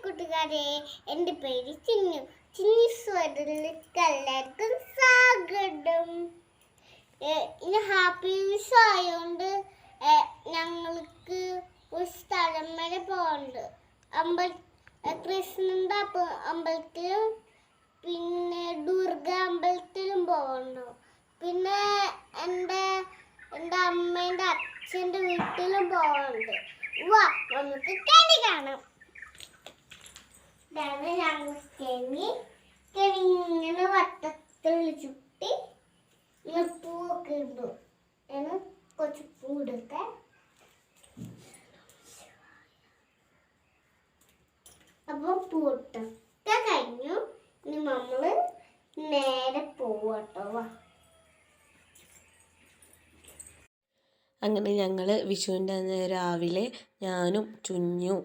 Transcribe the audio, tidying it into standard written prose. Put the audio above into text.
കൂട്ടുകാരെ, എൻ്റെ പേര് ചിന്നു. ചിന്നു സ്വരത്തിലേക്ക് എല്ലാവർക്കും സ്വാഗതം. ഇന്ന് ഹാപ്പി വിഷു ആയതുകൊണ്ട് ഞങ്ങൾക്ക് ഒരു സ്ഥലം വരെ പോകണ്ട്. കൃഷ്ണൻ്റെ അമ്പലത്തിലും പിന്നെ ദുർഗ അമ്പലത്തിലും പോകണ്ടു. പിന്നെ എൻ്റെ അമ്മേൻ്റെ അച്ഛൻ്റെ വീട്ടിലും പോകണ്ട്. വാ, നമുക്ക് കണി കാണാം. ഞങ്ങൾ ഇങ്ങനെ വട്ടത്തിൽ ചുട്ടി പൂവൊക്കെ ഇട്ടു. കുറച്ച് പൂവെടുക്കാൻ അപ്പൊ പൂട്ടൊക്കെ കഴിഞ്ഞു. ഇനി നമ്മള് നേരെ പോവട്ടോ. അങ്ങനെ ഞങ്ങൾ വിഷുവിൻ്റെ അന്ന് രാവിലെ ഞാനും ചുഞ്ഞും